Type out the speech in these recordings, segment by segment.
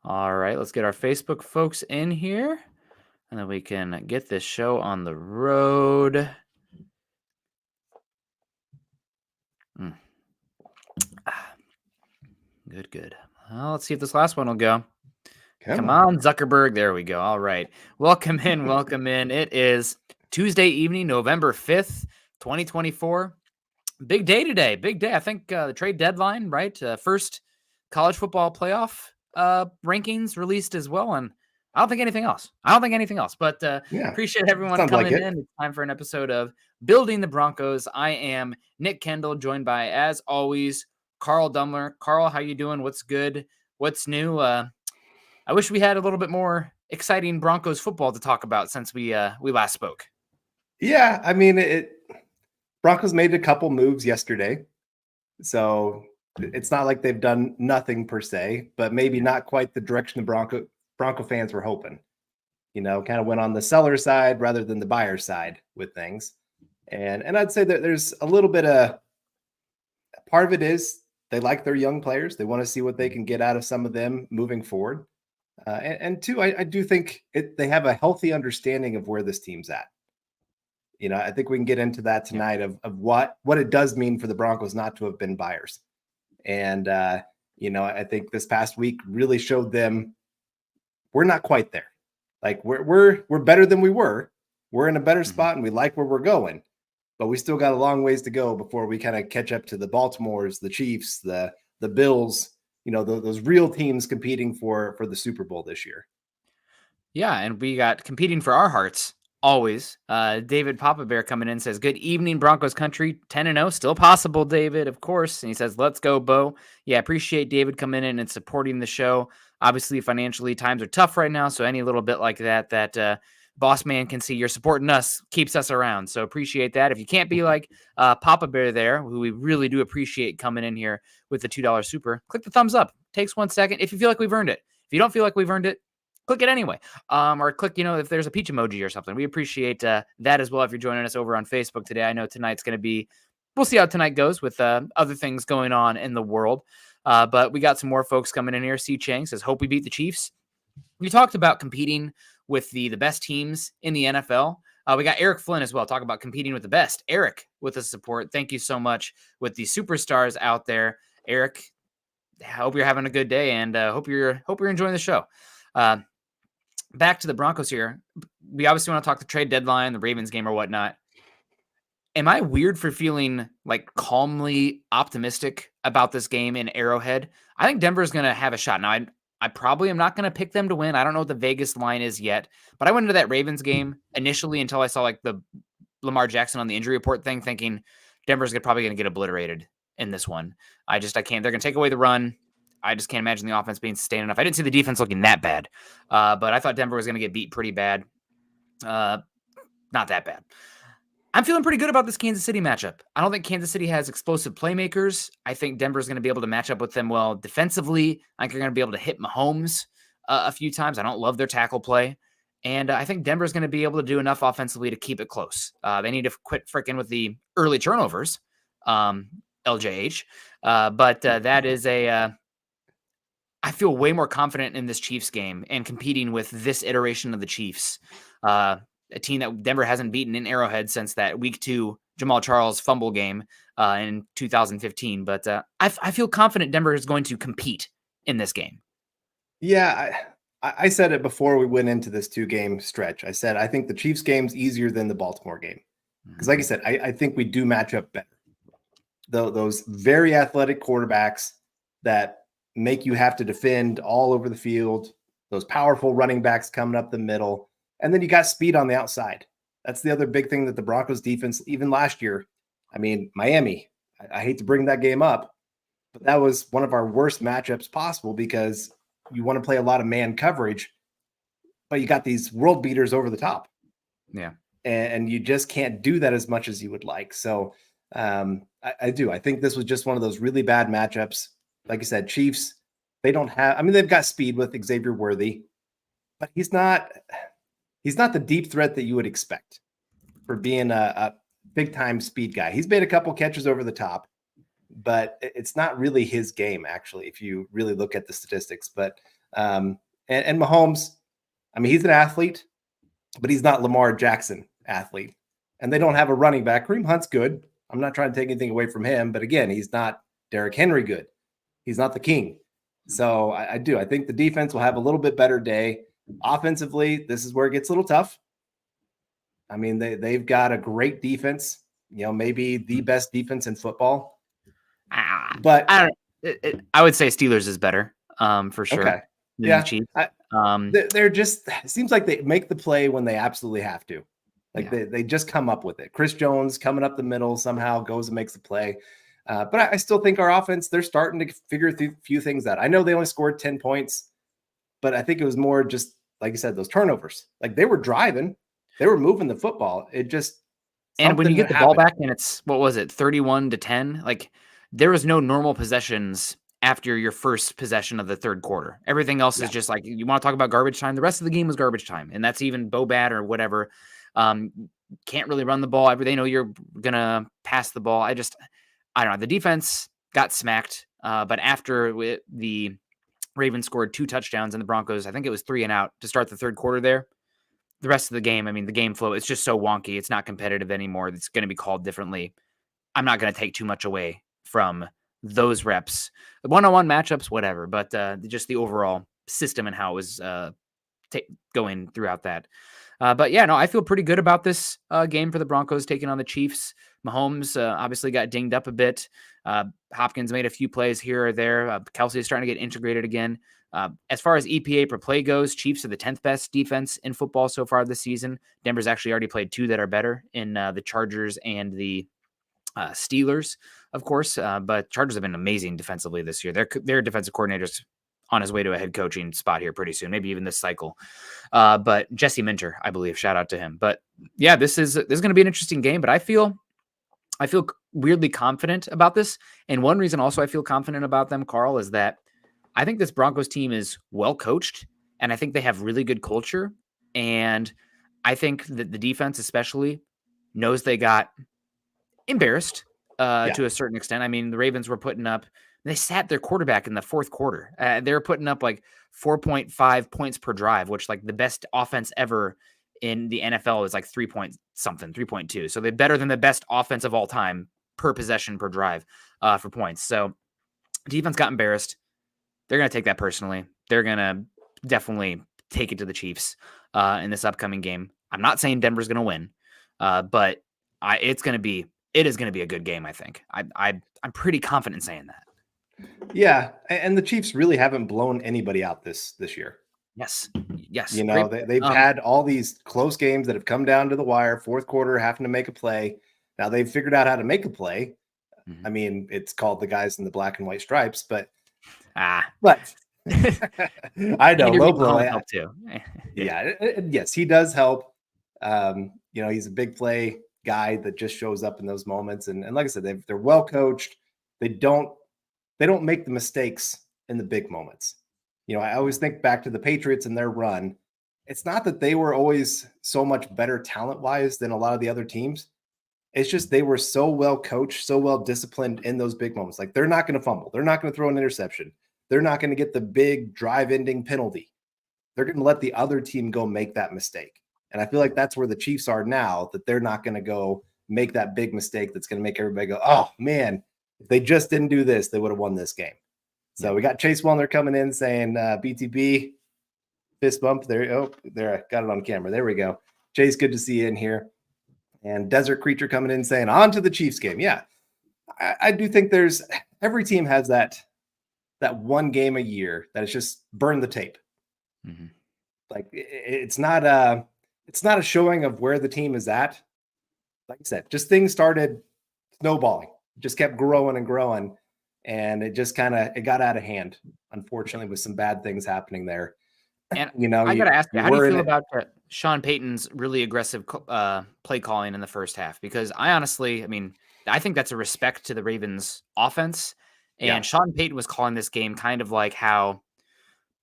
All right, let's get our Facebook folks in here, and then we can get this show on the road. Good. Well, let's see if this last one will go. Come on, Zuckerberg. There we go. All right. Welcome in. It is Tuesday evening, November 5th, 2024. Big day today. Big day. I think the trade deadline, right? First college football playoff rankings released as well. And I don't think anything else. But appreciate everyone coming in. It's time for an episode of Building the Broncos. I am Nick Kendell, joined by, as always, Carl Dumler. Carl, how you doing? What's good? What's new? I wish we had a little bit more exciting Broncos football to talk about since we last spoke. Yeah, I mean, Broncos made a couple moves yesterday, so it's not like they've done nothing per se, but maybe not quite the direction the Bronco fans were hoping. Kind of went on the seller side rather than the buyer side with things. And I'd say that there's a little bit of part of it is they like their young players. They want to see what they can get out of some of them moving forward. And two, I do think they have a healthy understanding of where this team's at. I think we can get into that tonight of what it does mean for the Broncos not to have been buyers. And, I think this past week really showed them we're not quite there. Like we're better than we were. We're in a better spot and we like where we're going, but we still got a long ways to go before we kind of catch up to the Baltimores, the Chiefs, the Bills, those real teams competing for the Super Bowl this year. Yeah, and we got competing for our hearts always. David Papa Bear coming in says, "Good evening, Broncos country. 10-0, still possible, David, of course." And he says, "Let's go, Bo." Yeah, appreciate David coming in and supporting the show. Obviously, financially, times are tough right now, so any little bit like that boss man can see you're supporting us, keeps us around. So appreciate that. If you can't be like Papa Bear there, who we really do appreciate coming in here with the $2 super, click the thumbs up. Takes 1 second if you feel like we've earned it. If you don't feel like we've earned it, click it anyway. Or click, if there's a peach emoji or something. We appreciate that as well if you're joining us over on Facebook today. I know tonight's going to be, we'll see how tonight goes with other things going on in the world. But we got some more folks coming in here. C. Chang says, "Hope we beat the Chiefs." We talked about competing with the best teams in the NFL. We got Eric Flynn as well. Talk about competing with the best. Eric with the support. Thank you so much with the superstars out there. Eric, I hope you're having a good day and hope you're enjoying the show. Back to the Broncos here. We obviously want to talk the trade deadline, the Ravens game or whatnot. Am I weird for feeling like calmly optimistic about this game in Arrowhead? I think Denver's going to have a shot. Now, I probably am not going to pick them to win. I don't know what the Vegas line is yet, but I went into that Ravens game initially until I saw like the Lamar Jackson on the injury report thing, thinking Denver's probably going to get obliterated in this one. I can't. They're going to take away the run. I just can't imagine the offense being sustained enough. I didn't see the defense looking that bad, but I thought Denver was going to get beat pretty bad. Not that bad. I'm feeling pretty good about this Kansas City matchup. I don't think Kansas City has explosive playmakers. I think Denver's going to be able to match up with them well defensively. I think they're going to be able to hit Mahomes a few times. I don't love their tackle play. And I think Denver's going to be able to do enough offensively to keep it close. They need to quit freaking with the early turnovers, LJH. But that is I feel way more confident in this Chiefs game and competing with this iteration of the Chiefs. A team that Denver hasn't beaten in Arrowhead since that week 2 Jamal Charles fumble game in 2015. But I feel confident Denver is going to compete in this game. Yeah, I said it before we went into this 2-game stretch. I said I think the Chiefs game's easier than the Baltimore game. Because like I said, I think we do match up better. Those very athletic quarterbacks that make you have to defend all over the field, those powerful running backs coming up the middle, and then you got speed on the outside. That's the other big thing that the Broncos defense, even last year, I mean, Miami, I hate to bring that game up, but that was one of our worst matchups possible because you want to play a lot of man coverage, but you got these world beaters over the top. Yeah. And you just can't do that as much as you would like. So I do. I think this was just one of those really bad matchups. Like I said, Chiefs, they've got speed with Xavier Worthy, but he's not the deep threat that you would expect for being a big time speed guy. He's made a couple catches over the top, but it's not really his game, actually, if you really look at the statistics. But and Mahomes, I mean, he's an athlete, but he's not Lamar Jackson athlete. And they don't have a running back. Kareem Hunt's good. I'm not trying to take anything away from him, but again, he's not Derrick Henry good. He's not the king. So I think the defense will have a little bit better day. Offensively, this is where it gets a little tough. I mean, they've got a great defense, maybe the best defense in football. But I would say Steelers is better, for sure. Okay. Than the Chiefs. They're just, it seems like they make the play when they absolutely have to. Like they just come up with it. Chris Jones coming up the middle somehow goes and makes the play. But I still think our offense, they're starting to figure a few things out. I know they only scored 10 points, but I think it was more just, like you said, those turnovers. Like they were driving, they were moving the football. It just, and when you get the ball back and it's, what was it, 31-10? Like there was no normal possessions after your first possession of the third quarter. Everything else is just like, you want to talk about garbage time. The rest of the game was garbage time. And that's even Bo bad or whatever. Can't really run the ball. They know you're going to pass the ball. I don't know. The defense got smacked. But after the Ravens scored 2 touchdowns and the Broncos, I think it was 3 and out to start the third quarter there. The rest of the game, I mean, the game flow, it's just so wonky. It's not competitive anymore. It's going to be called differently. I'm not going to take too much away from those reps. The one-on-one matchups, whatever, but just the overall system and how it was going throughout that. But yeah, no, I feel pretty good about this game for the Broncos taking on the Chiefs. Mahomes obviously got dinged up a bit. Hopkins made a few plays here or there. Kelsey is starting to get integrated again. As far as EPA per play goes, Chiefs are the 10th best defense in football so far this season. Denver's actually already played 2 that are better in the Chargers and the Steelers, of course. But Chargers have been amazing defensively this year. Their defensive coordinator's on his way to a head coaching spot here pretty soon, maybe even this cycle. But Jesse Minter, I believe, shout out to him. But yeah, this is going to be an interesting game, but I feel weirdly confident about this. And one reason also I feel confident about them, Carl, is that I think this Broncos team is well coached, and I think they have really good culture. And I think that the defense especially knows they got embarrassed to a certain extent. I mean, the Ravens were putting up, they sat their quarterback in the fourth quarter. They were putting up like 4.5 points per drive, which like the best offense ever in the NFL is like 3.2. So they're better than the best offense of all time per possession per drive for points. So defense got embarrassed. They're going to take that personally. They're going to definitely take it to the Chiefs in this upcoming game. I'm not saying Denver's going to win, but it is going to be a good game. I think I'm pretty confident in saying that. Yeah, and the Chiefs really haven't blown anybody out this year. Yes. You know, they've had all these close games that have come down to the wire, fourth quarter, having to make a play. Now they've figured out how to make a play. Mm-hmm. I mean, it's called the guys in the black and white stripes, but I know low blow help too. Yes, he does help. You know, he's a big play guy that just shows up in those moments. And like I said, they're well coached. They don't make the mistakes in the big moments. You know, I always think back to the Patriots and their run. It's not that they were always so much better talent-wise than a lot of the other teams. It's just they were so well coached, so well disciplined in those big moments. Like they're not going to fumble. They're not going to throw an interception. They're not going to get the big drive-ending penalty. They're going to let the other team go make that mistake. And I feel like that's where the Chiefs are now, that they're not going to go make that big mistake that's going to make everybody go, oh, man, if they just didn't do this, they would have won this game. So we got Chase Wellner coming in saying BTB, fist bump. There, I got it on camera. There we go. Chase, good to see you in here. And Desert Creature coming in saying, on to the Chiefs game. Yeah, I do think every team has that one game a year that is just burn the tape. Mm-hmm. Like it's not a showing of where the team is at. Like I said, just things started snowballing, just kept growing and growing. And it just it got out of hand, unfortunately, with some bad things happening there. And you know, I got to ask you, how do you feel about Sean Payton's really aggressive play calling in the first half? Because I think that's a respect to the Ravens offense. And Sean Payton was calling this game kind of like how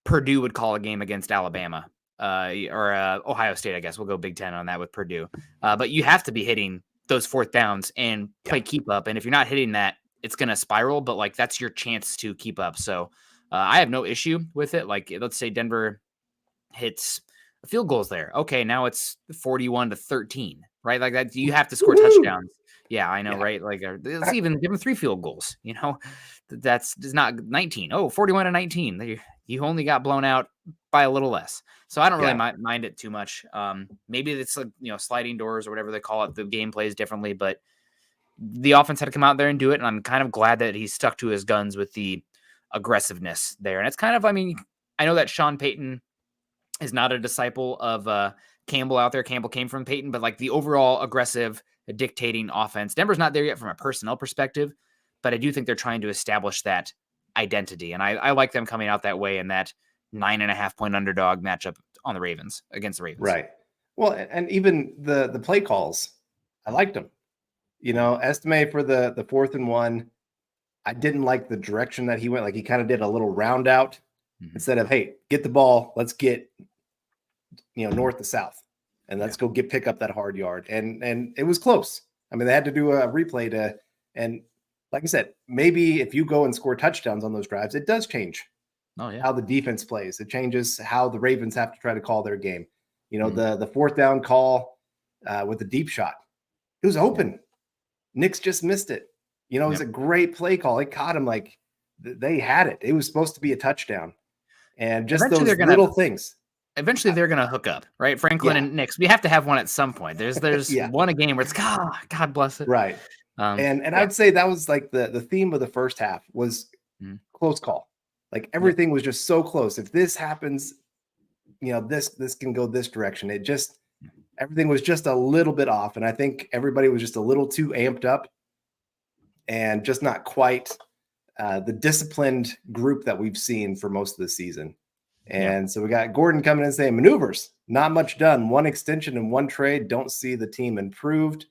Purdue would call a game against Alabama or Ohio State, I guess. We'll go Big Ten on that with Purdue. But you have to be hitting those fourth downs and play keep up. And if you're not hitting that, it's going to spiral, but like that's your chance to keep up. So I have no issue with it. Like, let's say Denver hits field goals there. Okay, now it's 41-13, right? Like that, you have to score touchdowns. Yeah, I know, right? Like, let's even give them 3 field goals. That's not 19. Oh, 41-19. You only got blown out by a little less. So I don't really mind it too much. Maybe it's like, sliding doors or whatever they call it. The game plays differently, but the offense had to come out there and do it. And I'm kind of glad that he stuck to his guns with the aggressiveness there. And it's kind of, I know that Sean Payton is not a disciple of Campbell out there. Campbell came from Payton, but like the overall aggressive dictating offense, Denver's not there yet from a personnel perspective, but I do think they're trying to establish that identity. And I like them coming out that way in that 9.5-point underdog matchup on the Ravens against the Ravens. Right. Well, and even the play calls, I liked them. Estimate for the 4th and 1. I didn't like the direction that he went. Like, he kind of did a little round out instead of, hey, get the ball. Let's get, north to south, and let's go pick up that hard yard. And it was close. I mean, they had to do a replay and like I said, maybe if you go and score touchdowns on those drives, it does change how the defense plays. It changes how the Ravens have to try to call their game. The 4th down call with the deep shot, it was open. Nix just missed it. It was a great play call. It caught him like they had it. It was supposed to be a touchdown. And just those little things. Eventually, they're going to hook up, right? Franklin and Nix. We have to have one at some point. There's one a game where it's, God bless it. Right. And I'd say that was like the theme of the first half was close call. Like, everything was just so close. If this happens, this can go this direction. Everything was just a little bit off. And I think everybody was just a little too amped up and just not quite the disciplined group that we've seen for most of the season. And so we got Gordon coming in saying maneuvers, not much done. 1 extension and 1 trade. Don't see the team improved.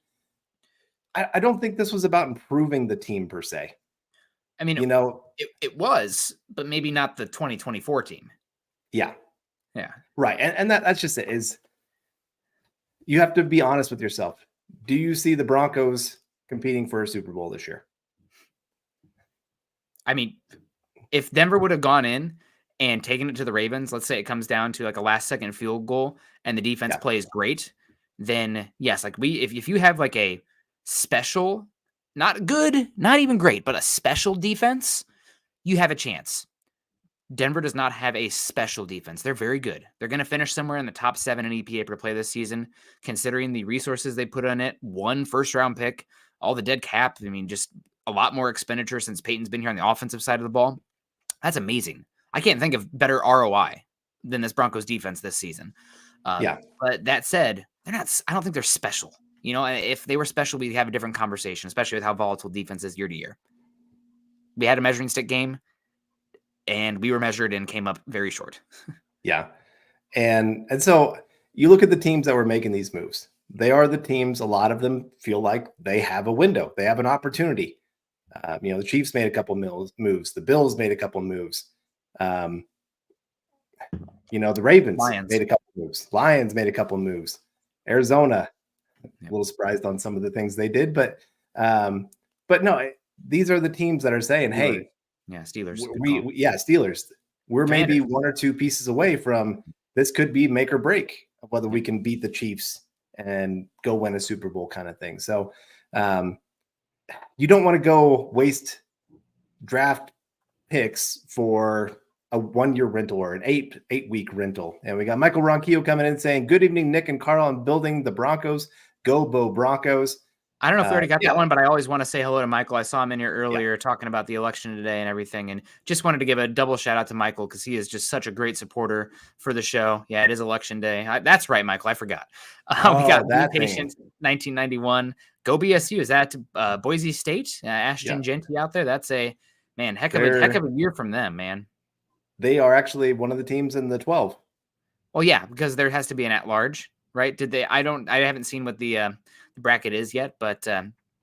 I don't think this was about improving the team per se. I mean, it was, but maybe not the 2024 team. Yeah. Yeah. Right. And that's just it, is you have to be honest with yourself. Do you see the Broncos competing for a Super Bowl this year? I mean, if Denver would have gone in and taken it to the Ravens, let's say it comes down to like a last second field goal and the defense plays great, then yes, like if you have like a special, not good, not even great, but a special defense, you have a chance. Denver does not have a special defense. They're very good. They're going to finish somewhere in the top 7 in EPA per play this season, considering the resources they put on it. 1 first-round pick, all the dead cap. I mean, just a lot more expenditure since Peyton's been here on the offensive side of the ball. That's amazing. I can't think of better ROI than this Broncos defense this season. But that said, they're not. I don't think they're special. If they were special, we'd have a different conversation, especially with how volatile defense is year to year. We had a measuring stick game, and we were measured and came up very short. And so you look at the teams that were making these moves. They are the teams, a lot of them feel like they have a window. They have an opportunity. The Chiefs made a couple moves. The Bills made a couple moves. The Ravens made a couple moves. Lions made a couple moves. Arizona, a little surprised on some of the things they did, but no, these are the teams that are saying, "Hey, Steelers, Steelers, we're maybe 1 or 2 pieces away from this. Could be make or break of whether we can beat the Chiefs and go win a Super Bowl kind of thing." So you don't want to go waste draft picks for a 1-year rental or an 8-week rental. And we got Michael Ronquillo coming in saying, "Good evening, Nick and Carl. I'm building the Broncos. Go Bo Broncos." I don't know if we already got that one, but I always want to say hello to Michael. I saw him in here earlier talking about the election today and everything, and just wanted to give a double shout out to Michael because he is just such a great supporter for the show. Yeah, it is election day. That's right, Michael. I forgot. We got Be Patient 1991. Go BSU. Is that Boise State? Ashton Genty out there. That's a heck of a year from them, man. They are actually one of the teams in the 12. Well, yeah, because there has to be an at-large, right? Did they? I haven't seen what the bracket is yet, but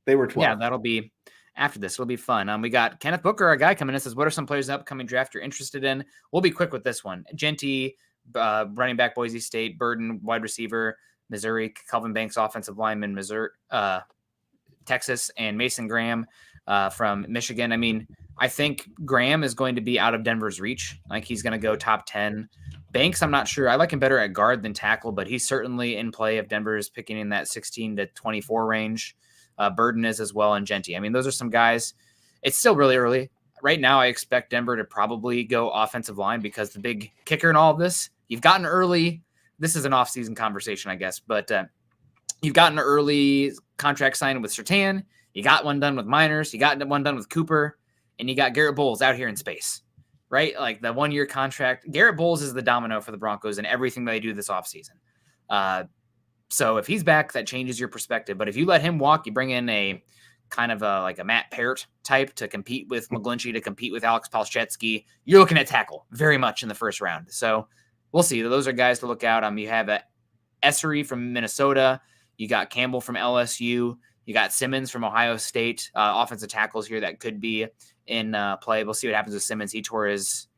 they were 12. Yeah, that'll be after this. It'll be fun. We got Kenneth Booker, a guy coming in, says, "What are some players in the upcoming draft you're interested in?" We'll be quick with this one. Genty, running back, Boise State. Burden, wide receiver, Missouri. Calvin Banks, offensive lineman, Missouri, Texas, and Mason Graham, from Michigan. I mean, I think Graham is going to be out of Denver's reach. Like he's going to go top 10. Banks, I'm not sure. I like him better at guard than tackle, but he's certainly in play if Denver is picking in that 16 to 24 range. Burden is as well, and Genty. I mean, those are some guys. It's still really early. Right now, I expect Denver to probably go offensive line because the big kicker in all of this, you've gotten early. This is an off-season conversation, I guess, but you've gotten an early contract signed with Surtain. You got one done with Miners. You got one done with Cooper, and you got Garrett Bowles out here in space, right? Like the 1-year contract. Garrett Bowles is the domino for the Broncos and everything they do this offseason. So if he's back, that changes your perspective. But if you let him walk, you bring in a kind of like a Matt Parrott type to compete with McGlinchey, to compete with Alex Palczewski. You're looking at tackle very much in the first round. So we'll see. Those are guys to look out. You have Essery from Minnesota. You got Campbell from LSU. You got Simmons from Ohio State. Offensive tackles here that could be in play. We'll see what happens with Simmons. He tore his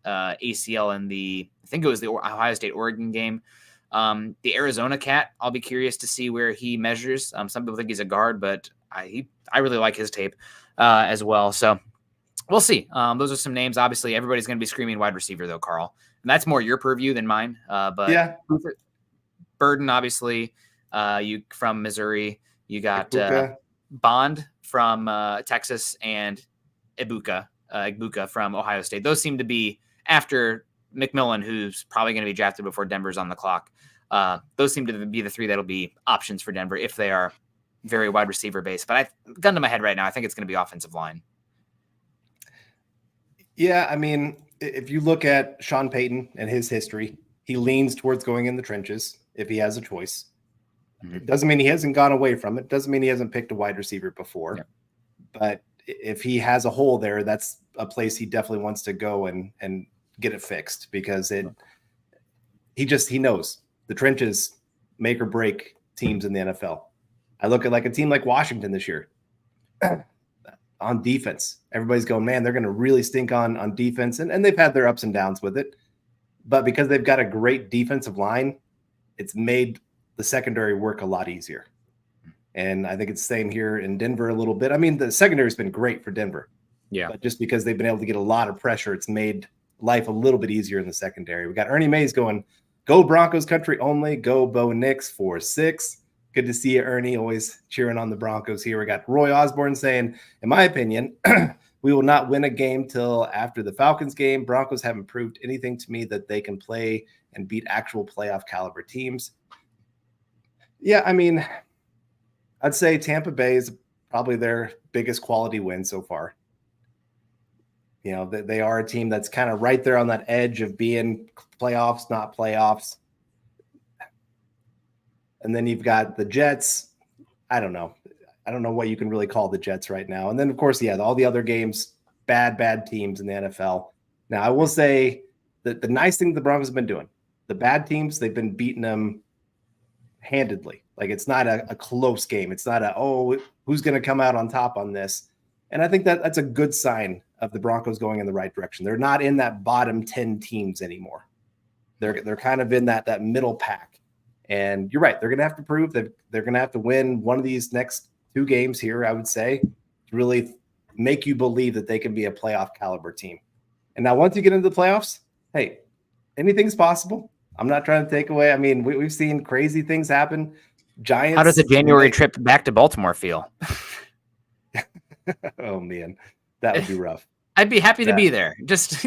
ACL in I think it was the Ohio State-Oregon game. The Arizona cat, I'll be curious to see where he measures. Some people think he's a guard, but I really like his tape as well. So we'll see. Those are some names. Obviously, everybody's going to be screaming wide receiver, though, Carl. And that's more your purview than mine. But yeah. Burden, obviously, you from Missouri. You got Bond from Texas and Ibuka from Ohio State. Those seem to be, after McMillan, who's probably going to be drafted before Denver's on the clock. Those seem to be the three that'll be options for Denver if they are very wide receiver based. But gun to my head right now, I think it's going to be offensive line. Yeah, I mean, if you look at Sean Payton and his history, he leans towards going in the trenches if he has a choice. It doesn't mean he hasn't gone away from it. Doesn't mean he hasn't picked a wide receiver before. Yep. But if he has a hole there, that's a place he definitely wants to go and get it fixed, because he knows the trenches make or break teams in the NFL. I look at like a team like Washington this year on defense. Everybody's going, man, they're going to really stink on defense. And they've had their ups and downs with it. But because they've got a great defensive line, it's made the secondary work a lot easier. And I think it's the same here in Denver a little bit. I mean, the secondary has been great for Denver. Yeah. But just because they've been able to get a lot of pressure, it's made life a little bit easier in the secondary. We got Ernie Mays going, go Broncos country only, go Bo Nix 4-6. Good to see you, Ernie, always cheering on the Broncos here. We got Roy Osborne saying, in my opinion, we will not win a game till after the Falcons game. Broncos haven't proved anything to me that they can play and beat actual playoff caliber teams. Yeah, I mean, I'd say Tampa Bay is probably their biggest quality win so far. You know, they are a team that's kind of right there on that edge of being playoffs, not playoffs. And then you've got the Jets. I don't know what you can really call the Jets right now. And then, of course, yeah, all the other games, bad teams in the NFL. Now, I will say that the nice thing the Broncos have been doing, the bad teams, they've been beating them handedly. Like, it's not a close game. It's not who's going to come out on top on this. And I think that's a good sign of the Broncos going in the right direction. They're not in that bottom 10 teams anymore. They're kind of in that middle pack. And you're right. They're going to have to prove that they're going to have to win one of these next 2 games here, I would say, to really make you believe that they can be a playoff caliber team. And now once you get into the playoffs, hey, anything's possible. I'm not trying to take away. I mean, we've seen crazy things happen. Giants. How does the January trip back to Baltimore feel? Oh, man, that would be rough. I'd be happy to be there. Just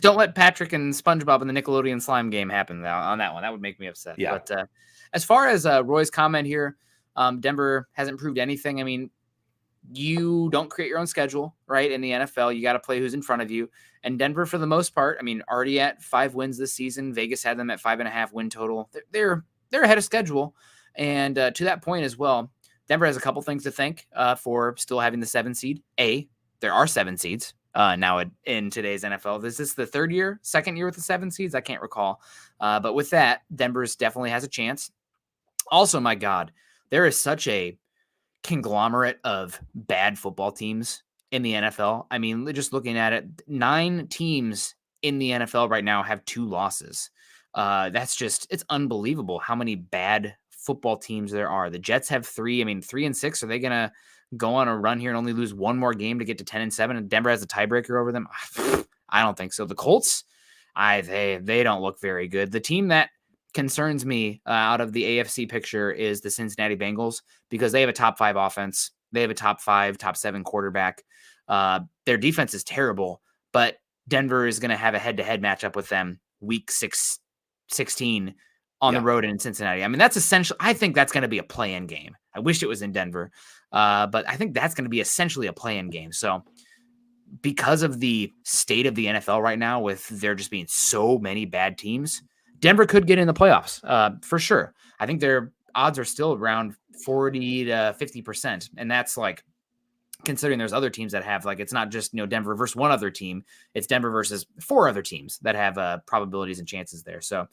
don't let Patrick and SpongeBob in the Nickelodeon slime game happen on that one. That would make me upset. Yeah. But as far as Roy's comment here, Denver hasn't proved anything. I mean, you don't create your own schedule, right? In the NFL, you got to play who's in front of you. And Denver, for the most part, I mean, already at 5 wins this season. Vegas had them at 5.5 win total. They're ahead of schedule. And to that point as well, Denver has a couple things to thank for still having the 7 seed. There are 7 seeds now in today's NFL. Is this the second year with the 7 seeds? I can't recall. But with that, Denver's definitely has a chance. Also, my God, there is such a conglomerate of bad football teams in the NFL. I mean, just looking at it, 9 teams in the NFL right now have 2 losses. It's unbelievable how many bad football teams there are. The Jets have 3. I mean, 3 and 6. Are they going to go on a run here and only lose one more game to get to 10-7, and Denver has a tiebreaker over them? I don't think so. The Colts, they don't look very good. The team that concerns me out of the AFC picture is the Cincinnati Bengals, because they have a top 5 offense. They have a top 5, top 7 quarterback. Their defense is terrible, but Denver is going to have a head-to-head matchup with them week 16 on the road in Cincinnati. I mean, that's essential. I think that's going to be a play-in game. I wish it was in Denver, but I think that's going to be essentially a play-in game. So because of the state of the NFL right now, with there just being so many bad teams, Denver could get in the playoffs for sure. I think their odds are still around 40 to 50%. And that's like, considering there's other teams that have, like, it's not just, Denver versus one other team. It's Denver versus 4 other teams that have probabilities and chances there. So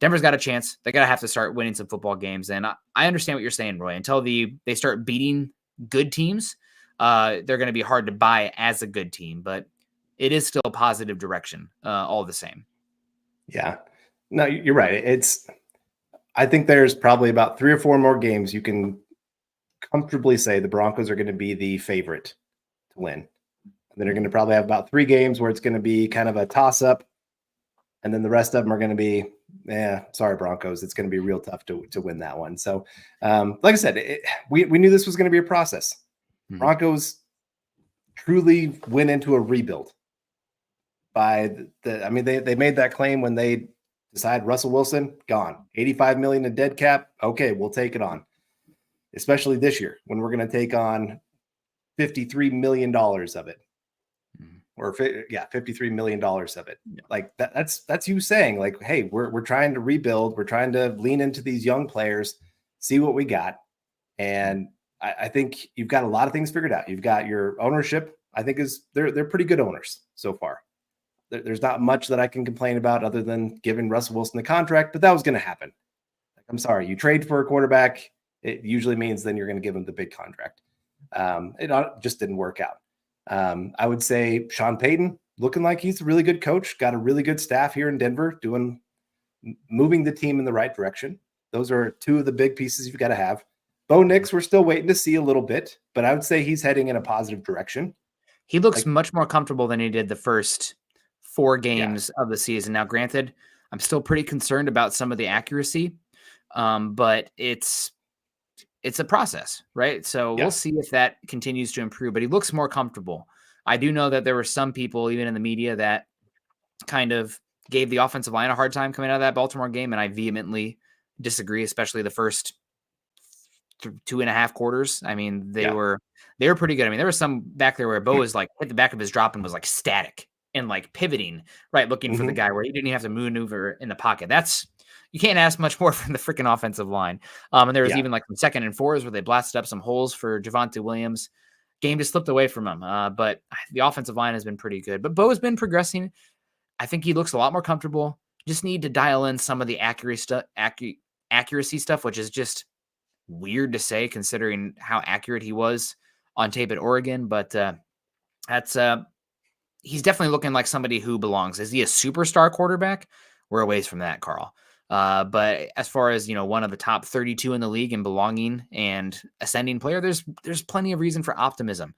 Denver's got a chance. They got to have to start winning some football games. And I understand what you're saying, Roy. Until they start beating good teams, they're going to be hard to buy as a good team, but it is still a positive direction all the same. Yeah, no, you're right. I think there's probably about 3 or 4 more games you can comfortably say the Broncos are going to be the favorite to win. And then they're going to probably have about 3 games where it's going to be kind of a toss up. And then the rest of them are going to be, sorry, Broncos. It's going to be real tough to win that one. So, like I said, we knew this was going to be a process. Mm-hmm. Broncos truly went into a rebuild by they made that claim when they decided Russell Wilson gone, $85 million in dead cap. Okay, we'll take it on. Especially this year when we're going to take on $53 million of it. Or $53 million of it. Yeah. Like that's you saying, like, hey, we're trying to rebuild. We're trying to lean into these young players, see what we got. And I think you've got a lot of things figured out. You've got your ownership. I think they're pretty good owners so far. There's not much that I can complain about other than giving Russell Wilson the contract, but that was going to happen. Like, I'm sorry, you trade for a quarterback. It usually means then you're going to give him the big contract. It just didn't work out. I would say Sean Payton looking like he's a really good coach, got a really good staff here in Denver moving the team in the right direction. Those are 2 of the big pieces you've got to have. Bo Nix, we're still waiting to see a little bit, but I would say he's heading in a positive direction. He looks much more comfortable than he did the first 4 games of the season. Now, granted, I'm still pretty concerned about some of the accuracy, but it's a process, right? So we'll see if that continues to improve, but he looks more comfortable. I do know that there were some people, even in the media, that kind of gave the offensive line a hard time coming out of that Baltimore game, and I vehemently disagree, especially the first 2.5 quarters. I mean, they were pretty good. I mean, there was some back there where Bo was like hit the back of his drop and was like static and like pivoting, right, looking for the guy, where he didn't even have to maneuver in the pocket. You can't ask much more from the freaking offensive line. And there was even like some 2nd and 4s where they blasted up some holes for Javonte Williams. Game just slipped away from him. But the offensive line has been pretty good. But Bo has been progressing. I think he looks a lot more comfortable. Just need to dial in some of the accuracy stuff, which is just weird to say considering how accurate he was on tape at Oregon. But he's definitely looking like somebody who belongs. Is he a superstar quarterback? We're a ways from that, Carl. But as far as, one of the top 32 in the league and belonging and ascending player, there's plenty of reason for optimism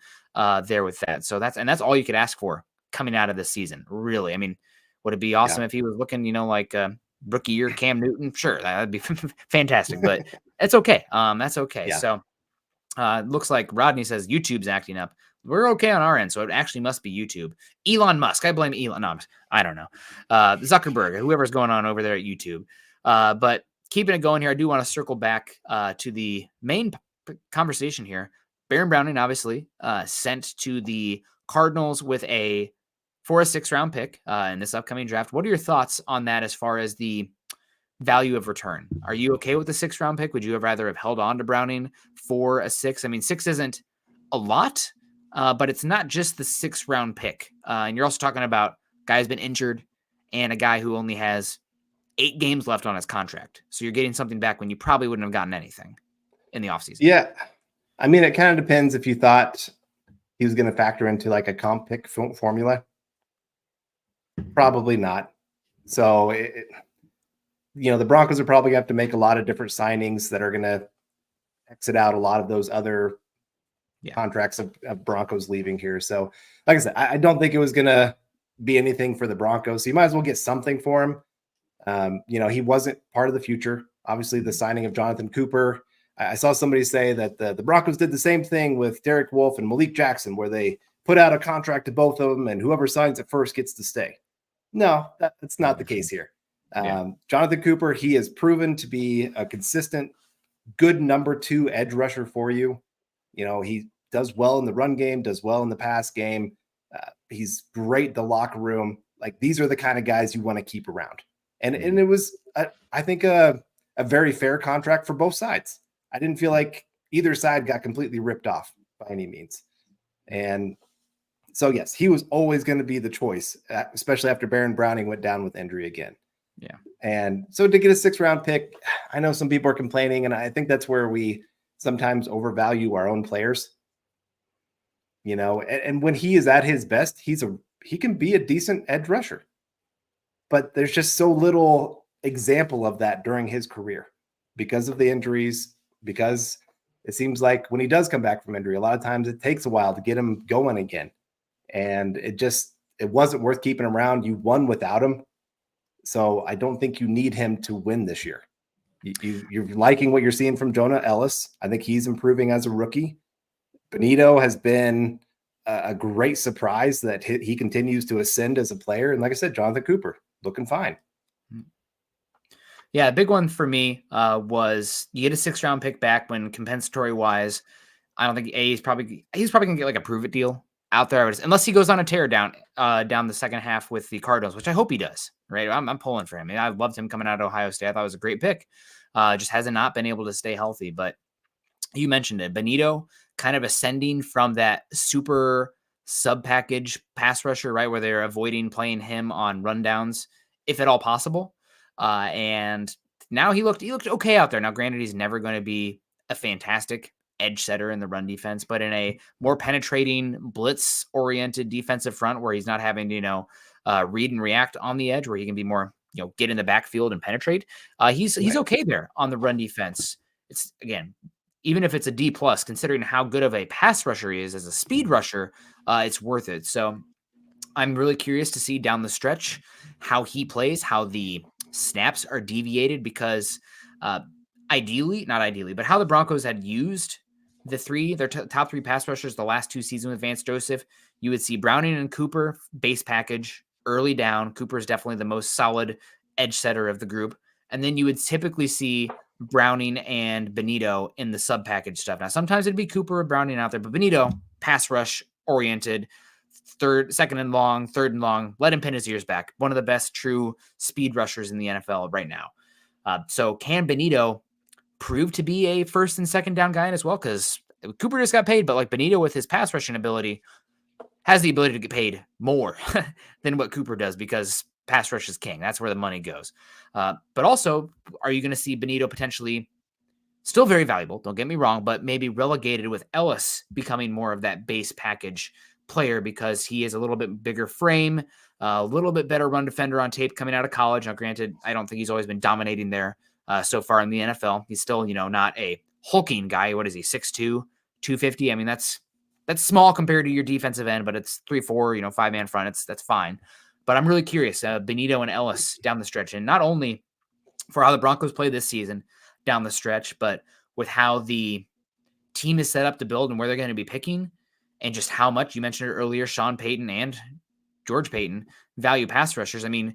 there with that. So that's all you could ask for coming out of this season. Really. I mean, would it be awesome if he was looking, like rookie year Cam Newton? Sure. That'd be fantastic, but it's okay. That's okay. Yeah. So looks like Rodney says YouTube's acting up. We're okay on our end, so it actually must be YouTube. Elon Musk. I blame Elon. No, I don't know. Zuckerberg, whoever's going on over there at YouTube. But keeping it going here, I do want to circle back to the main conversation here. Baron Browning, obviously, sent to the Cardinals for a 6th-round pick in this upcoming draft. What are your thoughts on that as far as the value of return? Are you okay with the 6th-round pick? Would you have rather have held on to Browning for a 6? I mean, 6 isn't a lot, but it's not just the 6th-round pick. And you're also talking about a guy who's been injured and a guy who only has 8 games left on his contract. So you're getting something back when you probably wouldn't have gotten anything in the offseason. Yeah. I mean, it kind of depends if you thought he was going to factor into like a comp pick formula. Probably not. So, the Broncos are probably going to have to make a lot of different signings that are going to exit out a lot of those other contracts of Broncos leaving here. So, like I said, I don't think it was going to be anything for the Broncos. So you might as well get something for him. He wasn't part of the future. Obviously, the signing of Jonathan Cooper. I saw somebody say that the Broncos did the same thing with Derek Wolfe and Malik Jackson, where they put out a contract to both of them, and whoever signs it first gets to stay. No, that's not the case here. Jonathan Cooper, he has proven to be a consistent, good number 2 edge rusher for you. He does well in the run game, does well in the pass game. He's great in the locker room. Like, these are the kind of guys you want to keep around. And it was, I think, a very fair contract for both sides. I didn't feel like either side got completely ripped off by any means. And so, yes, he was always going to be the choice, especially after Baron Browning went down with injury again. Yeah. And so to get a 6th-round pick, I know some people are complaining, and I think that's where we sometimes overvalue our own players. And when he is at his best, he can be a decent edge rusher. But there's just so little example of that during his career because of the injuries, because it seems like when he does come back from injury, a lot of times it takes a while to get him going again. And it wasn't worth keeping him around. You won without him. So I don't think you need him to win this year. You're liking what you're seeing from Jonah Ellis. I think he's improving as a rookie. Benito has been a great surprise that he continues to ascend as a player. And like I said, Jonathan Cooper looking fine. Yeah, a big one for me was you get a 6th-round pick back when compensatory wise. I don't think he's probably gonna get like a prove it deal out there, unless he goes on a tear down the second half with the Cardinals, which I hope he does. Right, I'm pulling for him. I loved him coming out of Ohio State. I thought it was a great pick. Just hasn't not been able to stay healthy. But you mentioned it, Benito kind of ascending from that super sub package pass rusher, right, where they're avoiding playing him on rundowns, if at all possible. And now he looked okay out there. Now, granted, he's never going to be a fantastic edge setter in the run defense, but in a more penetrating blitz oriented defensive front where he's not having to, read and react on the edge, where he can be more, get in the backfield and penetrate. He's okay there on the run defense. It's, again, even if it's a D plus, considering how good of a pass rusher he is as a speed rusher, it's worth it. So I'm really curious to see down the stretch how he plays, how the snaps are deviated, because not ideally, but how the Broncos had used their top 3 pass rushers the last 2 seasons with Vance Joseph. You would see Browning and Cooper base package early down. Cooper is definitely the most solid edge setter of the group. And then you would typically see Browning and Benito in the sub package stuff. Now, sometimes it'd be Cooper or Browning out there, but Benito, pass rush oriented, second and long, third and long, let him pin his ears back. One of the best true speed rushers in the NFL right now. So can Benito prove to be a first and second down guy as well? Because Cooper just got paid, but like Benito with his pass rushing ability has the ability to get paid more than what Cooper does, because pass rush is king. That's where the money goes. But also, are you going to see Benito potentially still very valuable? Don't get me wrong, but maybe relegated with Ellis becoming more of that base package player, because he is a little bit bigger frame, a little bit better run defender on tape coming out of college. Now, granted, I don't think he's always been dominating there so far in the NFL. He's still, not a hulking guy. What is he, 6'2", 250? I mean, that's small compared to your defensive end, but it's 3-4, 5-man front. That's fine. But I'm really curious, Benito and Ellis down the stretch, and not only for how the Broncos play this season down the stretch, but with how the team is set up to build and where they're going to be picking, and just how much, you mentioned it earlier, Sean Payton and George Payton value pass rushers. I mean,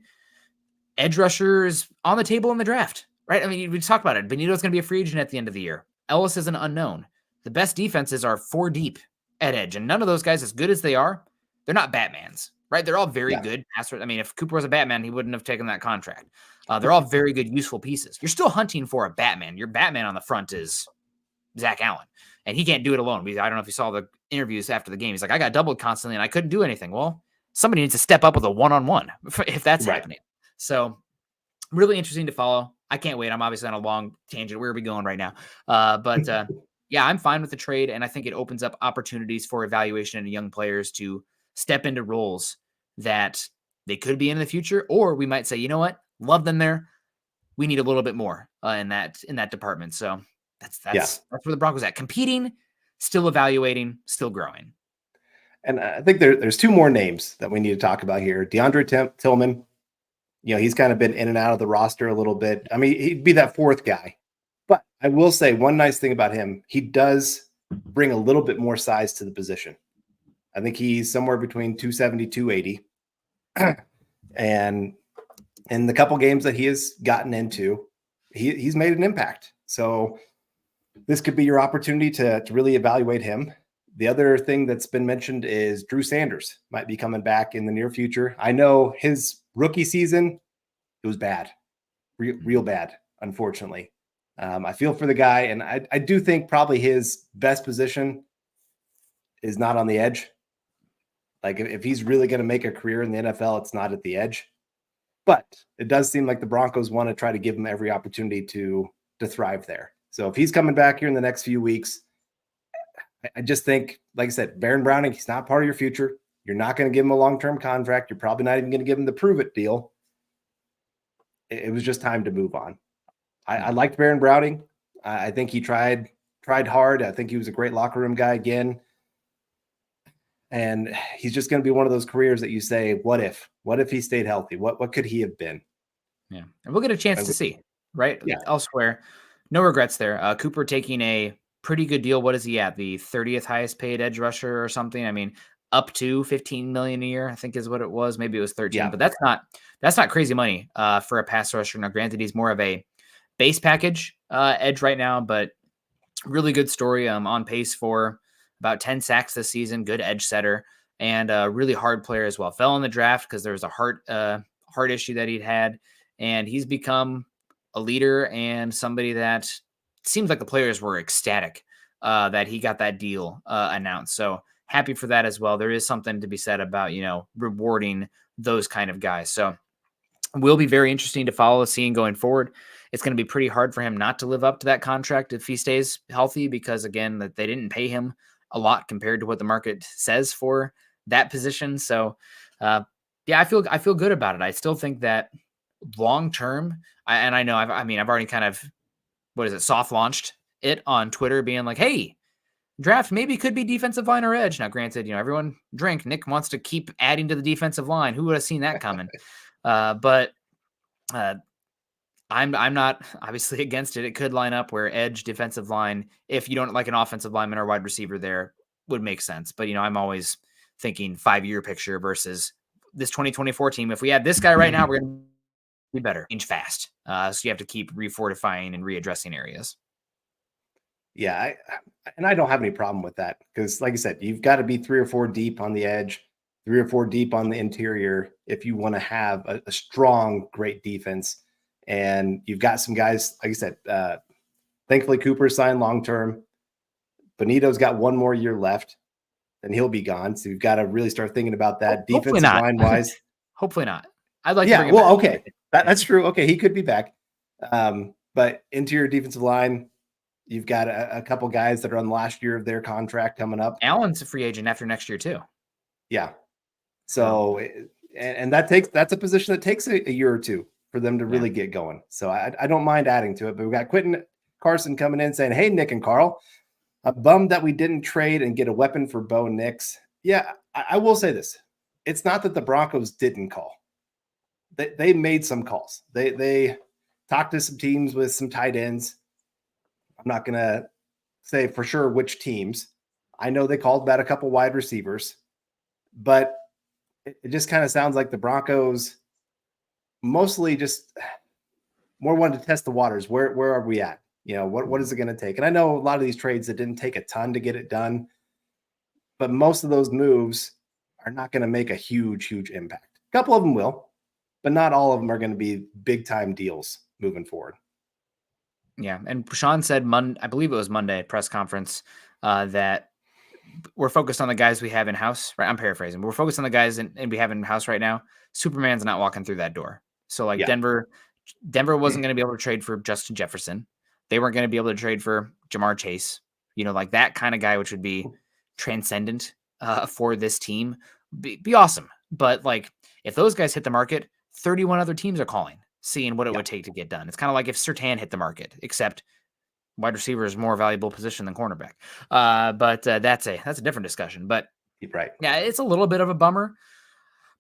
edge rushers on the table in the draft, right? I mean, we talked about it. Benito's going to be a free agent at the end of the year. Ellis is an unknown. The best defenses are 4 deep at edge, and none of those guys, as good as they are, they're not Batmans, right? They're all very good pass rushers. I mean, if Cooper was a Batman, he wouldn't have taken that contract. They're all very good, useful pieces. You're still hunting for a Batman. Your Batman on the front is Zach Allen, and he can't do it alone. I don't know if you saw the interviews after the game. He's like, I got doubled constantly and I couldn't do anything. Well, somebody needs to step up with a one-on-one if that's happening. So really interesting to follow. I can't wait. I'm obviously on a long tangent. Where are we going right now? But yeah, I'm fine with the trade. And I think it opens up opportunities for evaluation and young players to step into roles that they could be in the future. Or we might say, you know what? Love them there. We need a little bit more in that department. So that's where the Broncos at, competing still evaluating, still growing. And I think there's two more names that we need to talk about here. DeAndre Tillman, he's kind of been in and out of the roster a little bit. I mean, he'd be that fourth guy. But I will say one nice thing about him, he does bring a little bit more size to the position. I think he's somewhere between 270, 280. And in the couple games that he has gotten into, he's made an impact. So this could be your opportunity to really evaluate him. The other thing that's been mentioned is Drew Sanders might be coming back in the near future. I know his rookie season, it was bad, real bad, unfortunately. I feel for the guy, and I do think probably his best position is not on the edge. Like if he's really going to make a career in the NFL, it's not at the edge. But it does seem like the Broncos want to try to give him every opportunity to thrive there. So if he's coming back here in the next few weeks, I just think, like I said, Baron Browning, he's not part of your future. You're not going to give him a long-term contract. You're probably not even going to give him the prove-it deal. It was just time to move on. I liked Baron Browning. I think he tried hard. I think he was a great locker room guy again. And he's just going to be one of those careers that you say, what if he stayed healthy? What could he have been? Yeah. And we'll get a chance to see, right? Yeah. Elsewhere. No regrets there. Cooper taking a pretty good deal. What is he at? The 30th highest paid edge rusher or something? I mean, up to $15 million a year, I think is what it was. Maybe it was 13, but that's not crazy money for a pass rusher. Now, granted, he's more of a base package edge right now, but really good story. On pace for about 10 sacks this season, good edge setter, and a really hard player as well. Fell in the draft because there was a heart issue that he'd had, and he's become a leader and somebody that seems like the players were ecstatic that he got that deal announced. So happy for that as well. There is something to be said about, rewarding those kind of guys. So will be very interesting to follow seeing going forward. It's going to be pretty hard for him not to live up to that contract if he stays healthy, because again, that they didn't pay him a lot compared to what the market says for that position. So yeah, I feel good about it. I still think that long term, and I know I've already kind of, soft launched it on Twitter being like, hey, draft maybe could be defensive line or edge. Now, granted, everyone drink. Nick wants to keep adding to the defensive line. Who would have seen that coming? But I'm not obviously against it. It could line up where edge, defensive line, if you don't like an offensive lineman or wide receiver there, would make sense. But, I'm always thinking 5-year picture versus this 2024 team. If we had this guy right now, we're going to be better. Change fast. So you have to keep refortifying and readdressing areas. Yeah, I don't have any problem with that because, like I said, you've got to be 3 or 4 deep on the edge, 3 or 4 deep on the interior if you want to have a strong, great defense. And you've got some guys, like I said, thankfully Cooper signed long-term. Benito's got 1 more year left, and he'll be gone. So you've got to really start thinking about that defensive line-wise. Hopefully not. I'd like to bring him back. Okay. That's true. Okay, he could be back. But interior defensive line, you've got a couple guys that are on the last year of their contract coming up. Allen's a free agent after next year too. Yeah. So, and that's a position that takes a year or two for them to really get going. So I don't mind adding to it, but we've got Quentin Carson coming in saying, hey, Nick and Carl, I'm bummed that we didn't trade and get a weapon for Bo Nix. Yeah, I will say this. It's not that the Broncos didn't call. They made some calls. They talked to some teams with some tight ends. I'm not going to say for sure which teams. I know they called about a couple wide receivers, but it just kind of sounds like the Broncos mostly just more wanted to test the waters. Where are we at? What is it going to take? And I know a lot of these trades that didn't take a ton to get it done, but most of those moves are not going to make a huge impact. A couple of them will, but not all of them are going to be big time deals moving forward. Yeah. And Sean said I believe it was Monday press conference that we're focused on the guys we have in house, right? I'm paraphrasing, but we're focused on the guys and we have in house right now. Superman's not walking through that door. So Denver wasn't going to be able to trade for Justin Jefferson. They weren't going to be able to trade for Jamar Chase, like that kind of guy, which would be transcendent for this team. Be awesome. But if those guys hit the market, 31 other teams are calling, seeing what it would take to get done. It's kind of like if Surtain hit the market, except wide receiver is more valuable position than cornerback. But that's a different discussion. But Right. yeah, it's a little bit of a bummer.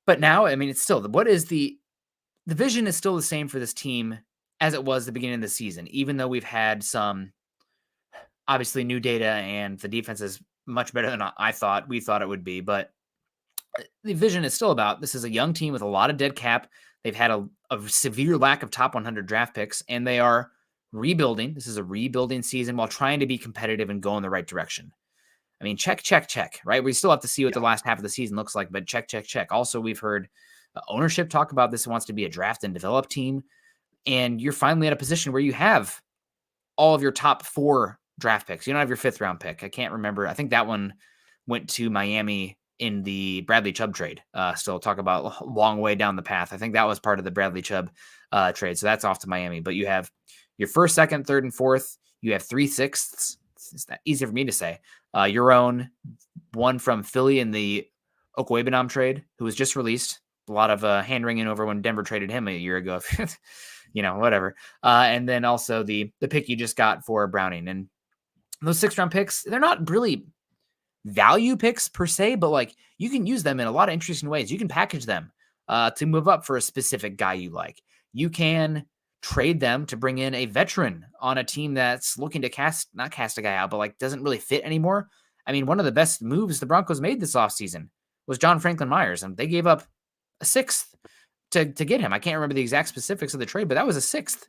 But now, I mean, it's still what is the vision is still the same for this team as it was the beginning of the season, even though we've had some obviously new data and the defense is much better than we thought it would be. But the vision is still about this is a young team with a lot of dead cap. They've had a severe lack of top 100 draft picks, and they are rebuilding. This is a rebuilding season while trying to be competitive and go in the right direction. I mean, check, right? We still have to see what the last half of the season looks like, but check. Also, we've heard ownership talk about this wants to be a draft and develop team, and you're finally at a position where you have all of your top 4 draft picks. You don't have your 5th round pick. I can't remember. I think that one went to Miami in the Bradley Chubb trade. Still talk about a long way down the path. I think that was part of the Bradley Chubb trade. So that's off to Miami. But you have your 1st, 2nd, 3rd, and 4th. You have 3/6. It's that easy for me to say. Your own one from Philly in the Okwebanam trade, who was just released. A lot of hand-wringing over when Denver traded him a year ago. Whatever. And then also the pick you just got for Browning. And those 6th-round picks, they're not really value picks per se, but like you can use them in a lot of interesting ways. You can package them to move up for a specific guy you like. You can trade them to bring in a veteran on a team that's looking to not cast a guy out, but like doesn't really fit anymore. I mean, one of the best moves the Broncos made this offseason was John Franklin Myers, and they gave up a 6th to get him. I can't remember the exact specifics of the trade, but that was a 6th.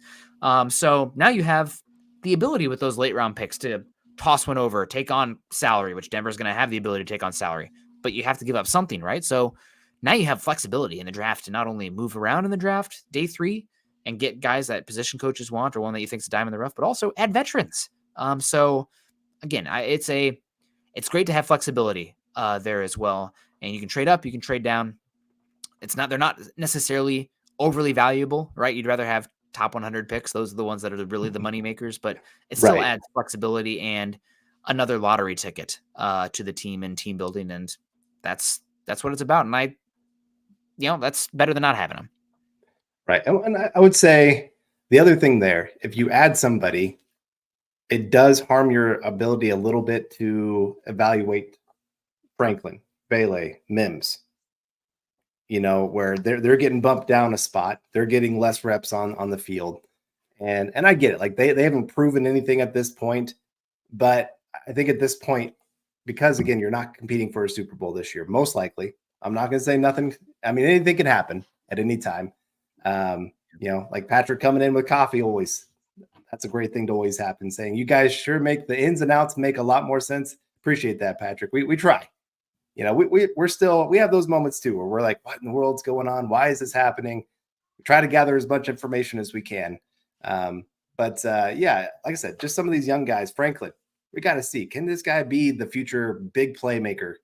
So now you have the ability with those late round picks to toss one over, take on salary, which Denver's going to have the ability to take on salary, but you have to give up something, right? So now you have flexibility in the draft to not only move around in the draft day 3 and get guys that position coaches want or one that you think's a dime in the rough, but also add veterans. So again, it's great to have flexibility there as well. And you can trade up, you can trade down. They're not necessarily overly valuable, right? You'd rather have top 100 picks. Those are the ones that are really the money makers, but it still adds flexibility and another lottery ticket to the team and team building. And that's what it's about. And that's better than not having them. Right. And I would say the other thing there, if you add somebody, it does harm your ability a little bit to evaluate Franklin, Bailey, Mims, where they're getting bumped down a spot. They're getting less reps on the field. And I get it. Like they haven't proven anything at this point, but I think at this point, because again, you're not competing for a Super Bowl this year, most likely. I'm not going to say nothing. I mean, anything can happen at any time. Like Patrick coming in with coffee always, that's a great thing to always happen, saying you guys sure make the ins and outs make a lot more sense. Appreciate that, Patrick. We try. We have those moments too, where we're like, what in the world's going on? Why is this happening? We try to gather as much information as we can. Like I said, just some of these young guys, Franklin, we got to see, can this guy be the future big playmaker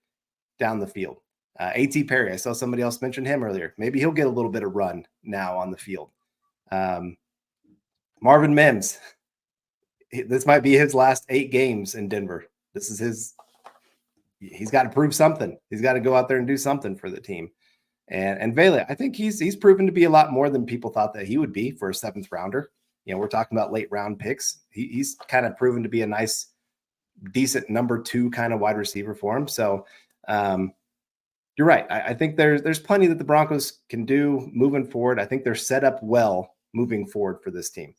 down the field? A.T. Perry, I saw somebody else mention him earlier. Maybe he'll get a little bit of run now on the field. Marvin Mims, this might be his last 8 games in Denver. This is he's got to prove something. He's got to go out there and do something for the team. And Vele, I think he's proven to be a lot more than people thought that he would be for a 7th rounder. We're talking about late round picks. He's kind of proven to be a nice, decent number 2 kind of wide receiver for him. So you're right. I think there's plenty that the Broncos can do moving forward. I think they're set up well moving forward for this team.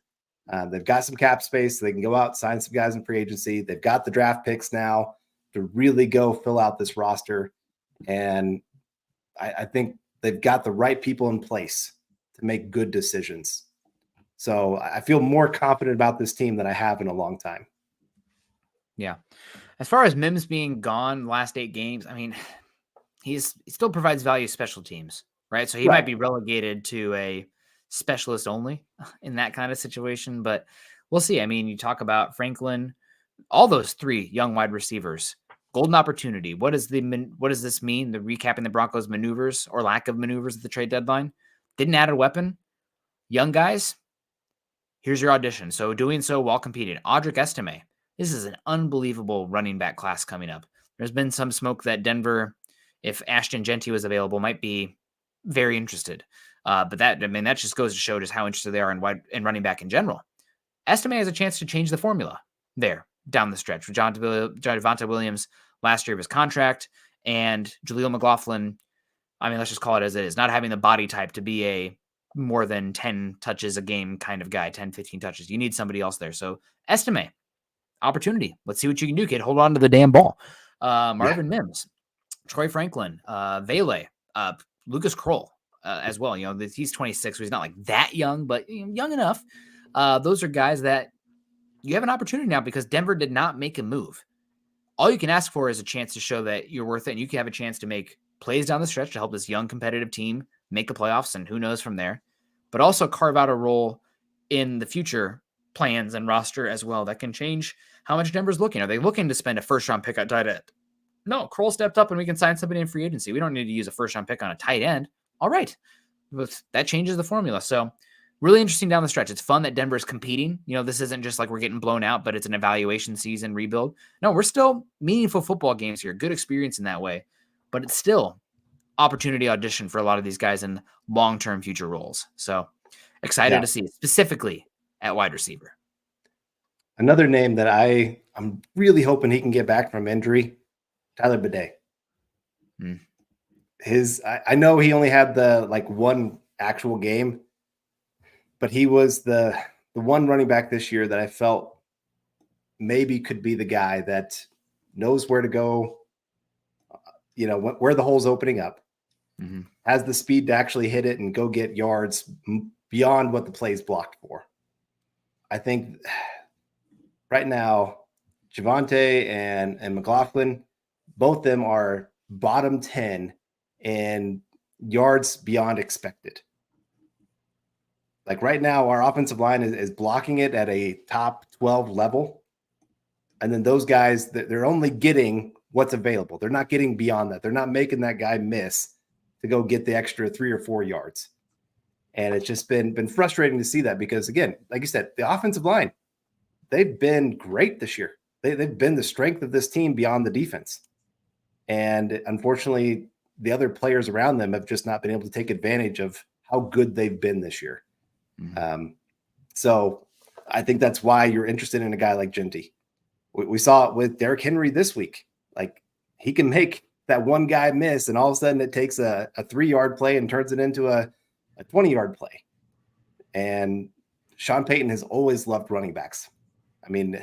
They've got some cap space. So they can go out, sign some guys in free agency. They've got the draft picks now to really go fill out this roster. And I think they've got the right people in place to make good decisions. So I feel more confident about this team than I have in a long time. Yeah. As far as Mims being gone last 8 games, I mean, he still provides value special teams, right? So he might be relegated to a specialist only in that kind of situation, but we'll see. I mean, you talk about Franklin, all those 3 young wide receivers, golden opportunity. What does this mean? The recapping the Broncos maneuvers or lack of maneuvers at the trade deadline. Didn't add a weapon. Young guys, here's your audition. So doing so while competing. Audric Estime. This is an unbelievable running back class coming up. There's been some smoke that Denver, if Ashton Genty was available, might be very interested. But that just goes to show just how interested they are in running back in general. Estime has a chance to change the formula. there down the stretch. With Javonte Williams last year of his contract, and Jaleel McLaughlin, I mean, let's just call it as it is, not having the body type to be a more than 10 touches a game kind of guy, 10, 15 touches. You need somebody else there. So estimate opportunity. Let's see what you can do, kid. Hold on to the damn ball. Marvin Mims, Troy Franklin, Vele, Lucas Kroll as well. You know, he's 26, so he's not like that young, but young enough. Those are guys that you have an opportunity now because Denver did not make a move. All you can ask for is a chance to show that you're worth it, and you can have a chance to make plays down the stretch to help this young competitive team make the playoffs, and who knows from there. But also carve out a role in the future plans and roster as well that can change how much Denver's looking. Are they looking to spend a first-round pick at tight end? No, Kroll stepped up and we can sign somebody in free agency. We don't need to use a first-round pick on a tight end. All right. That changes the formula. So really interesting down the stretch. It's fun that Denver's competing. You know, this isn't just like we're getting blown out, but it's an evaluation season rebuild. No, we're still meaningful football games here. Good experience in that way. But it's still opportunity audition for a lot of these guys in long-term future roles. So excited to see it, specifically at wide receiver. Another name that I'm really hoping he can get back from injury, Tyler Bidet. I know he only had the one actual game, but he was the one running back this year that I felt maybe could be the guy that knows where to go, where the hole's opening up, has the speed to actually hit it and go get yards beyond what the play's blocked for. I think right now, Javonte and McLaughlin, both of them are bottom 10 in yards beyond expected. Like right now, our offensive line is blocking it at a top 12 level. And then those guys, they're only getting what's available. They're not getting beyond that. They're not making that guy miss to go get the extra 3 or 4 yards. And it's just been frustrating to see that because, again, like you said, the offensive line, they've been great this year. They've been the strength of this team beyond the defense. And unfortunately, the other players around them have just not been able to take advantage of how good they've been this year. So I think that's why you're interested in a guy like Genty. We saw it with Derrick Henry this week. Like, he can make that one guy miss, and all of a sudden it takes a 3-yard play and turns it into a 20-yard play. And Sean Payton has always loved running backs. I mean,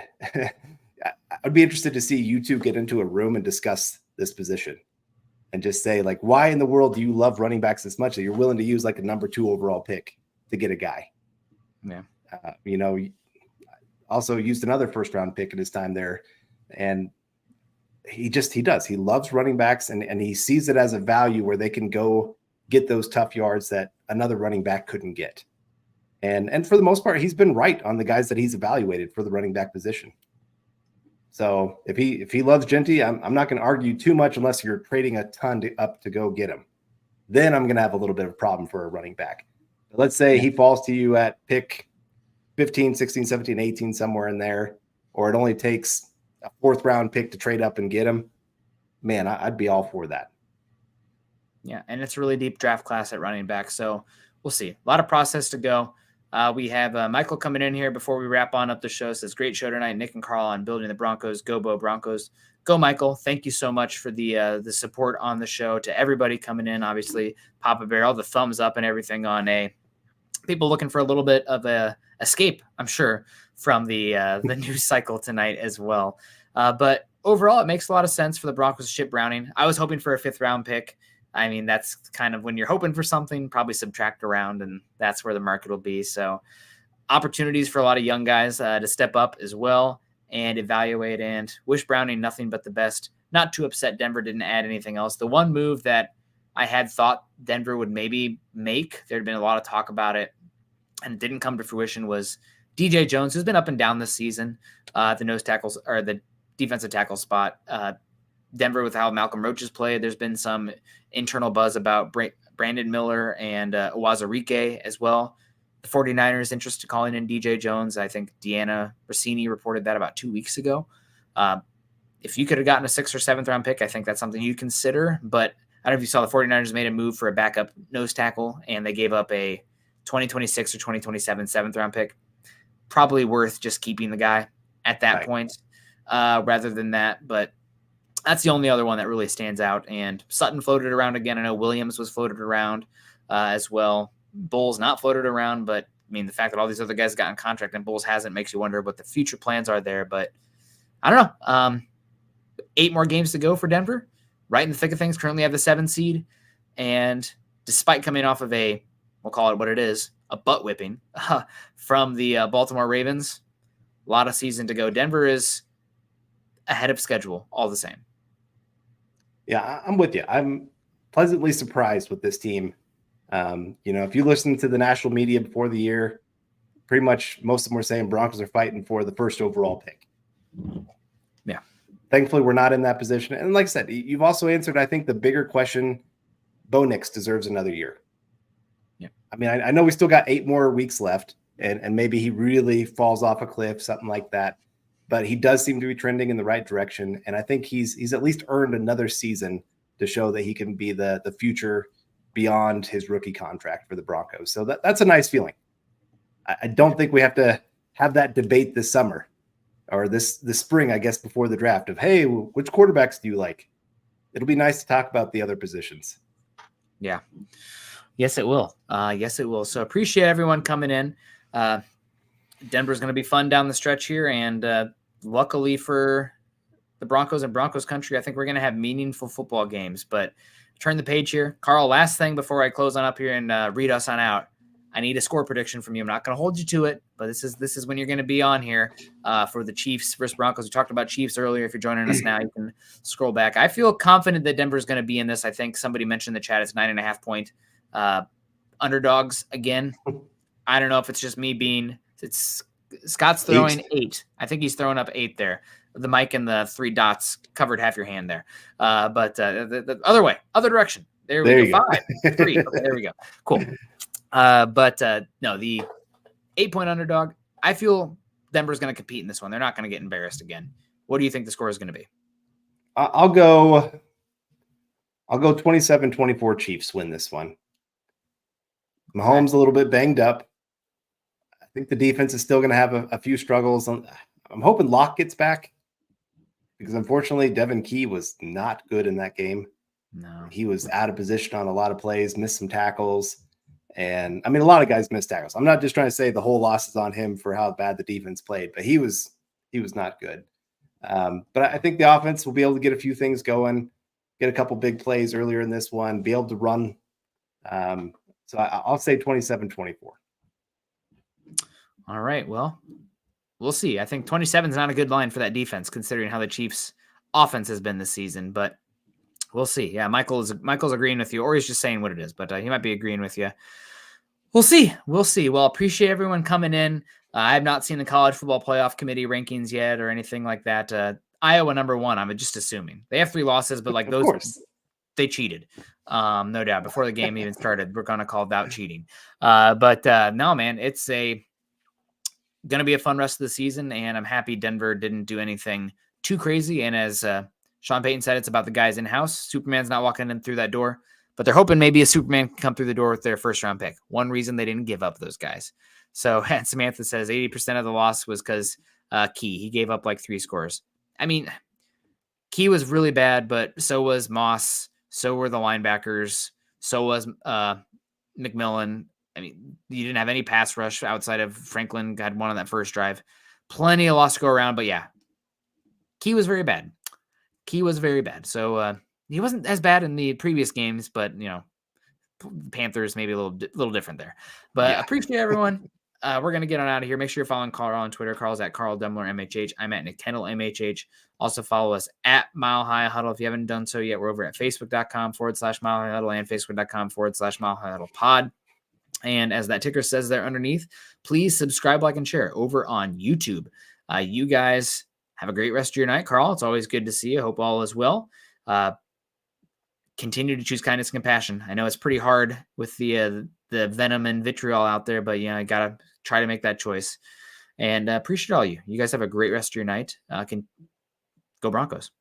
I'd be interested to see you two get into a room and discuss this position and just say, like, why in the world do you love running backs this much that you're willing to use like a number 2 overall pick to get a guy? Yeah. Also used another first-round pick in his time there. And he does. He loves running backs, and he sees it as a value where they can go get those tough yards that another running back couldn't get. And for the most part, he's been right on the guys that he's evaluated for the running back position. So if he loves Genty, I'm not going to argue too much unless you're trading a ton up to go get him. Then I'm going to have a little bit of a problem for a running back. But let's say he falls to you at pick 15, 16, 17, 18, somewhere in there, or it only takes a 4th-round pick to trade up and get him. Man, I'd be all for that. Yeah, and it's a really deep draft class at running back, so we'll see. A lot of process to go. We have Michael coming in here before we wrap on up the show. Says, great show tonight, Nick and Carl on building the Broncos. Go Bo Broncos. Go Michael. Thank you so much for the support on the show. To everybody coming in, obviously, Papa Bear, all the thumbs up and everything on people looking for a little bit of a escape, I'm sure, from the news cycle tonight as well. But overall, it makes a lot of sense for the Broncos to ship Browning. I was hoping for a 5th-round pick. I mean, that's kind of when you're hoping for something, probably subtract around, and that's where the market will be. So opportunities for a lot of young guys to step up as well and evaluate, and wish Browning nothing but the best. Not too upset Denver didn't add anything else. The one move that I had thought Denver would maybe make, there'd been a lot of talk about it, and it didn't come to fruition, was DJ Jones, who's been up and down this season, the nose tackles or the defensive tackle spot. Denver, with how Malcolm Roach has played, there's been some internal buzz about Brandon Miller and Uwazurike as well. The 49ers interested in calling in DJ Jones. I think Deanna Rossini reported that about 2 weeks ago. If you could have gotten a 6th or 7th-round pick, I think that's something you consider. But I don't know if you saw the 49ers made a move for a backup nose tackle, and they gave up a 2026 or 2027 7th-round pick. Probably worth just keeping the guy. at that point rather than that. But that's the only other one that really stands out. And Sutton floated around again. I know Williams was floated around as well. Bulls not floated around, but I mean, the fact that all these other guys got in contract and Bulls hasn't makes you wonder what the future plans are there. But I don't know. 8 more games to go for Denver, right in the thick of things. Currently have the 7 seed. And despite coming off of we'll call it what it is, a butt whipping from the Baltimore Ravens, a lot of season to go. Denver is ahead of schedule all the same. Yeah, I'm with you. I'm pleasantly surprised with this team. If you listen to the national media before the year, pretty much most of them were saying Broncos are fighting for the first overall pick. Yeah. Thankfully, we're not in that position. And like I said, you've also answered, I think, the bigger question. Bo Nix deserves another year. Yeah. I mean, I know we still got 8 more weeks left, and maybe he really falls off a cliff, something like that. But he does seem to be trending in the right direction. And I think he's at least earned another season to show that he can be the future beyond his rookie contract for the Broncos. So that's a nice feeling. I don't think we have to have that debate this summer or this spring, I guess, before the draft of, hey, which quarterbacks do you like? It'll be nice to talk about the other positions. Yeah. Yes, it will. Yes, it will. So appreciate everyone coming in. Denver's going to be fun down the stretch here. And luckily for the Broncos and Broncos country, I think we're going to have meaningful football games. But turn the page here. Carl, last thing before I close on up here and read us on out. I need a score prediction from you. I'm not going to hold you to it, but this is when you're going to be on here for the Chiefs versus Broncos. We talked about Chiefs earlier. If you're joining us now, you can scroll back. I feel confident that Denver's going to be in this. I think somebody mentioned in the chat it's 9.5 point underdogs again. I don't know if it's just me Scott's throwing 8. I think he's throwing up 8 there. The mic and the 3 dots covered half your hand there. But the other way, other direction. There we go. 5, 3. Okay, there we go. Cool. No, the 8-point underdog, I feel Denver's going to compete in this one. They're not going to get embarrassed again. What do you think the score is going to be? I'll go 27-24 Chiefs win this one. Mahomes a little bit banged up. I think the defense is still going to have a few struggles. I'm hoping Locke gets back because unfortunately Devin Key was not good in that game. No, he was out of position on a lot of plays, missed some tackles. And I mean, a lot of guys missed tackles. I'm not just trying to say the whole loss is on him for how bad the defense played, but he was not good. But I think the offense will be able to get a few things going, get a couple big plays earlier in this one, be able to run. So I'll say 27-24. All right. Well, we'll see. I think 27 is not a good line for that defense, considering how the Chiefs' offense has been this season. But we'll see. Yeah, Michael's agreeing with you, or he's just saying what it is. But he might be agreeing with you. We'll see. We'll see. Well, appreciate everyone coming in. I have not seen the College Football Playoff Committee rankings yet or anything like that. Iowa number 1. I'm just assuming they have 3 losses, but like those, they cheated. No doubt. Before the game even started, we're gonna call that cheating. But no, man, it's gonna be a fun rest of the season, and I'm happy Denver didn't do anything too crazy. And as Sean Payton said, it's about the guys in house. Superman's not walking in through that door. But they're hoping maybe a Superman can come through the door with their first-round pick. One reason they didn't give up those guys. So Samantha says 80% of the loss was because Key. He gave up like 3 scores. I mean, Key was really bad, but so was Moss. So were the linebackers. So was McMillan. I mean, you didn't have any pass rush outside of Franklin. Had one on that first drive. Plenty of loss to go around, but yeah. Key was very bad. So he wasn't as bad in the previous games, but Panthers maybe a little different there. But yeah. Appreciate everyone. We're gonna get on out of here. Make sure you're following Carl on Twitter. Carl's at Carl Dumler MHH. I'm at Kendell MHH. Also follow us at Mile High Huddle. If you haven't done so yet, we're over at Facebook.com/Mile High Huddle and Facebook.com/Mile High Huddle Pod. And as that ticker says there underneath, please subscribe, like, and share over on YouTube. You guys have a great rest of your night. Carl, it's always good to see you. Hope all is well. Continue to choose kindness and compassion. I know it's pretty hard with the venom and vitriol out there, but I gotta try to make that choice. And appreciate all you. You guys have a great rest of your night. Go Broncos.